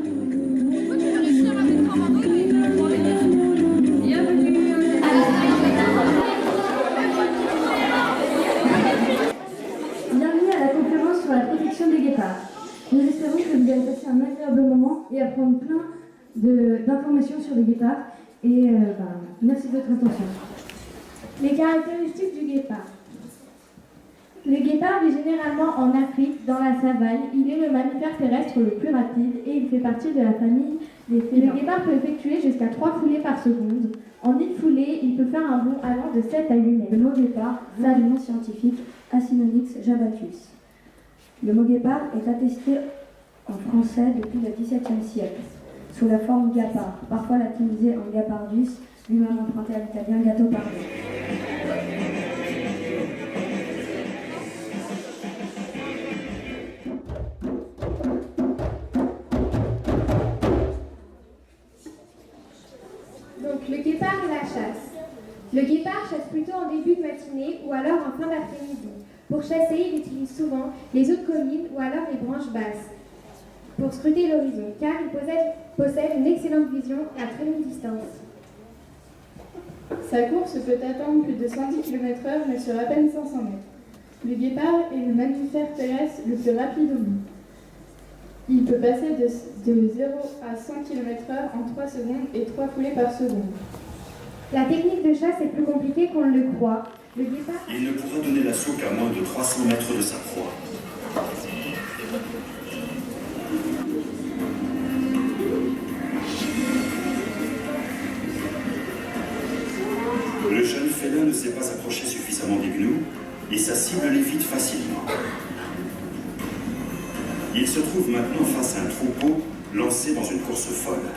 Bienvenue à la conférence sur la protection des guépards. Nous espérons que vous allez passer un agréable moment et apprendre plein d'informations sur les guépards. Et merci de votre attention. Les caractéristiques du guépard. Le guépard vit généralement en Afrique, dans la savane. Il est le mammifère terrestre le plus rapide et il fait partie de la famille des félins. Le guépard peut effectuer jusqu'à 3 foulées par seconde. En une foulée, il peut faire un bond allant de 7 à 8 mètres. Le mot guépard vient du nom scientifique Acinonyx javatus. Le mot guépard est attesté en français depuis le XVIIe siècle, sous la forme guapard, parfois latinisé en gapardus, lui-même emprunté à l'italien gattopardo. Donc le guépard et la chasse. Le guépard chasse plutôt en début de matinée ou alors en fin d'après-midi. Pour chasser, il utilise souvent les hauts de collines ou alors les branches basses pour scruter l'horizon, car il possède une excellente vision à très longue distance. Sa course peut atteindre plus de 110 km/h, mais sur à peine 500 mètres. Le guépard est le mammifère terrestre le plus rapide au monde. Il peut passer de 0 à 100 km/h en 3 secondes et 3 foulées par seconde. La technique de chasse est plus compliquée qu'on ne le croit. Le guépard... Il ne pourra donner la souque à moins de 300 mètres de sa proie. Le jeune félin ne sait pas approcher suffisamment des gnous et sa cible l'évite facilement. Il se trouve maintenant face à un troupeau lancé dans une course folle.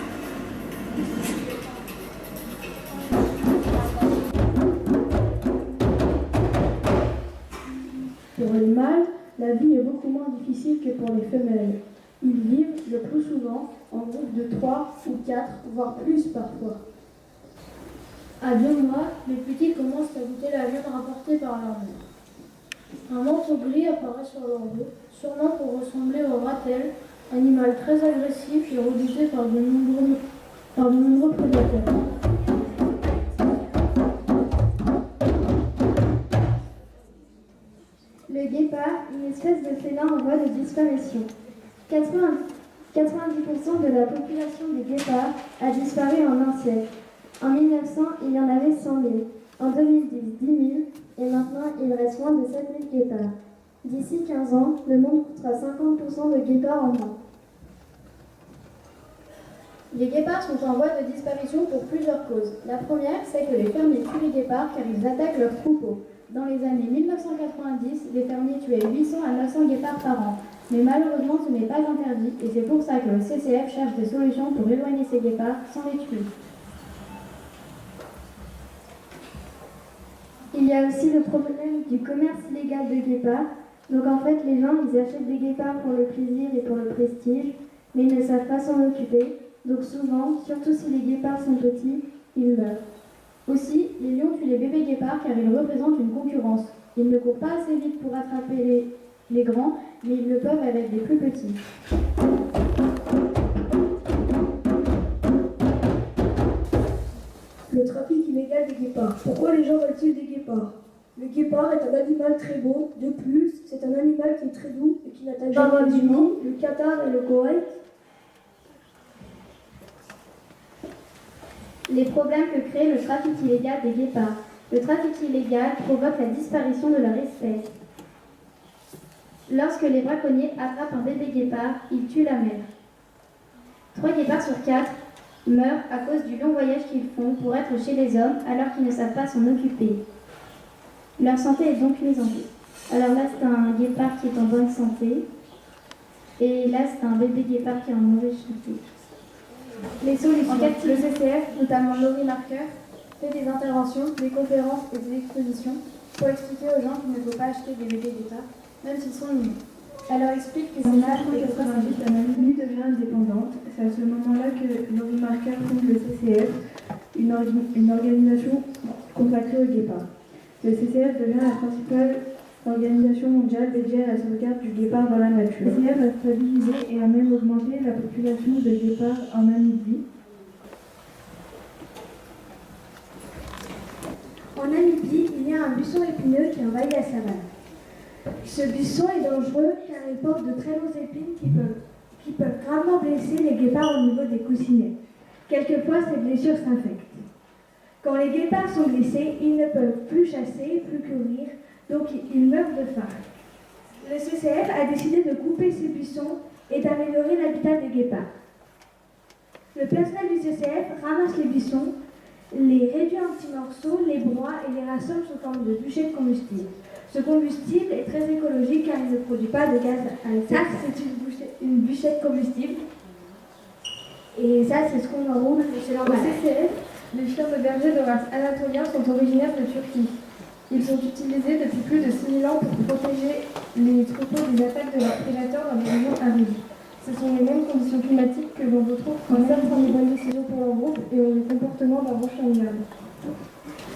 Pour les mâles, la vie est beaucoup moins difficile que pour les femelles. Ils vivent le plus souvent en groupe de 3 ou 4, voire plus parfois. À 2 mois, les petits commencent à goûter la viande rapportée par leur mère. Un manteau gris apparaît sur leur dos, sûrement pour ressembler au ratel, animal très agressif et redouté par de nombreux prédateurs. Le guépard, une espèce de félin en voie de disparition. 90% de la population des guépards a disparu en un siècle. En 1900, il y en avait 100 000. En 2010, 10 000. Et maintenant, il reste moins de 7 000 guépards. D'ici 15 ans, le monde coûtera 50% de guépards en moins. Les guépards sont en voie de disparition pour plusieurs causes. La première, c'est que les fermiers tuent les guépards car ils attaquent leurs troupeaux. Dans les années 1990, les fermiers tuaient 800 à 900 guépards par an. Mais malheureusement, ce n'est pas interdit et c'est pour ça que le CCF cherche des solutions pour éloigner ces guépards sans les tuer. Il y a aussi le problème du commerce illégal de guépards. Donc en fait, les gens, ils achètent des guépards pour le plaisir et pour le prestige, mais ils ne savent pas s'en occuper. Donc souvent, surtout si les guépards sont petits, ils meurent. Aussi, les lions tuent les bébés guépards car ils représentent une concurrence. Ils ne courent pas assez vite pour attraper les grands, mais ils le peuvent avec des plus petits. Le trafic illégal des guépards. Pourquoi les gens veulent-ils des guépards? Le guépard est un animal très beau. De plus, c'est un animal qui est très doux et qui n'attaque jamais les humains. Le Qatar et le Koweït. Les problèmes que crée le trafic illégal des guépards. Le trafic illégal provoque la disparition de leur espèce. Lorsque les braconniers attrapent un bébé guépard, ils tuent la mère. 3 guépards sur 4 meurent à cause du long voyage qu'ils font pour être chez les hommes alors qu'ils ne savent pas s'en occuper. Leur santé est donc mise en jeu. Alors là, c'est un guépard qui est en bonne santé. Et là, c'est un bébé guépard qui est en mauvaise santé. Les solutions. Le CCF, notamment Laurie Marker, fait des interventions, des conférences et des expositions pour expliquer aux gens qu'il ne faut pas acheter des bébés guépards, même s'ils sont mignons. Elle leur explique que c'est En 1988, la Namibie devient indépendante. C'est à ce moment-là que Laurie Marker fonde le CCF, une organisation consacrée aux guépards. Le CCF devient la principale l'Organisation mondiale dédiée à la sauvegarde du guépard dans la nature. Le CCF a stabilisé et a même augmenté la population de guépards en Namibie. En Namibie, il y a un buisson épineux qui envahit la savane. Ce buisson est dangereux car il porte de très longues épines qui peuvent gravement blesser les guépards au niveau des coussinets. Quelquefois, ces blessures s'infectent. Quand les guépards sont blessés, ils ne peuvent plus chasser, plus courir, donc ils meurent de faim. Le CCF a décidé de couper ces buissons et d'améliorer l'habitat des guépards. Le personnel du CCF ramasse les buissons, les réduit en petits morceaux, les broie et les rassemble sous forme de bûchers de combustible. Ce combustible est très écologique car il ne produit pas de gaz à effet de serre. Ça, c'est une bûchette de combustible. Et ça, c'est ce qu'on enroule chez Au CCF, les chiens de berger de race anatolien sont originaires de Turquie. Ils sont utilisés depuis plus de 6000 ans pour protéger les troupeaux des attaques de leurs prédateurs dans les régions arides. Ce sont les mêmes conditions climatiques que l'on retrouve quand certains prennent les bonnes décisions pour leur groupe et ont le comportement d'un bon chien de garde.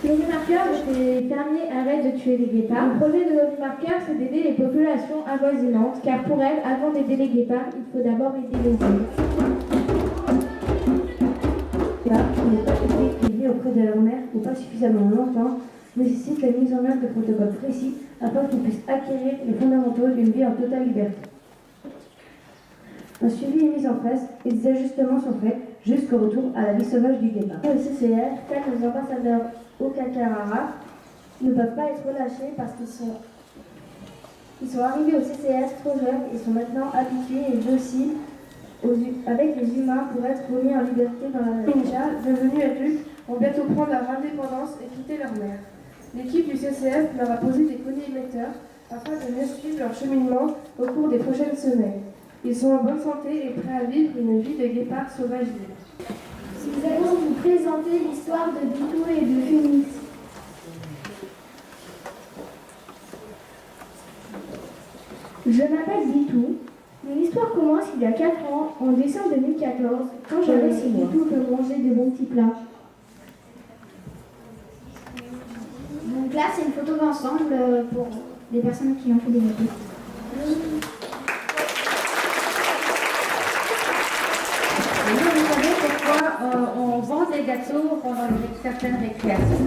L'Ovimarqueur, les fermiers arrêtent de tuer les guépards. Le projet de l'Ovimarqueur, c'est d'aider les populations avoisinantes, car pour elles, avant d'aider les guépards, il faut d'abord aider les hommes. Qui n'ont pas été élevés auprès de leur mère ou pas suffisamment longtemps nécessite la mise en œuvre de protocoles précis afin qu'ils puissent acquérir les fondamentaux d'une vie en totale liberté. Un suivi est mis en place et des ajustements sont faits jusqu'au retour à la vie sauvage du guépard. Le CCF, tels les ambassadeurs au Kakarara, ne peuvent pas être relâchés parce qu'ils sont arrivés au CCF trop jeunes et sont maintenant habitués et dociles avec les humains pour être remis en liberté dans la nature. Les chats, devenus adultes, vont bientôt prendre leur indépendance et quitter leur mère. L'équipe du CCF leur a posé des colliers émetteurs afin de mieux suivre leur cheminement au cours des prochaines semaines. Ils sont en bonne santé et prêts à vivre une vie de guépard sauvage libre. Nous allons vous présenter l'histoire de Bitou et de Phoenix. Je m'appelle Bitou. Mon histoire commence il y a 4 ans, en décembre 2014, quand j'avais 6 mois. Bitou peut manger des bons petits plats. Donc là, c'est une photo d'ensemble pour les personnes qui ont fait des photos. Vous savez pourquoi on vend des gâteaux pendant certaines récréations?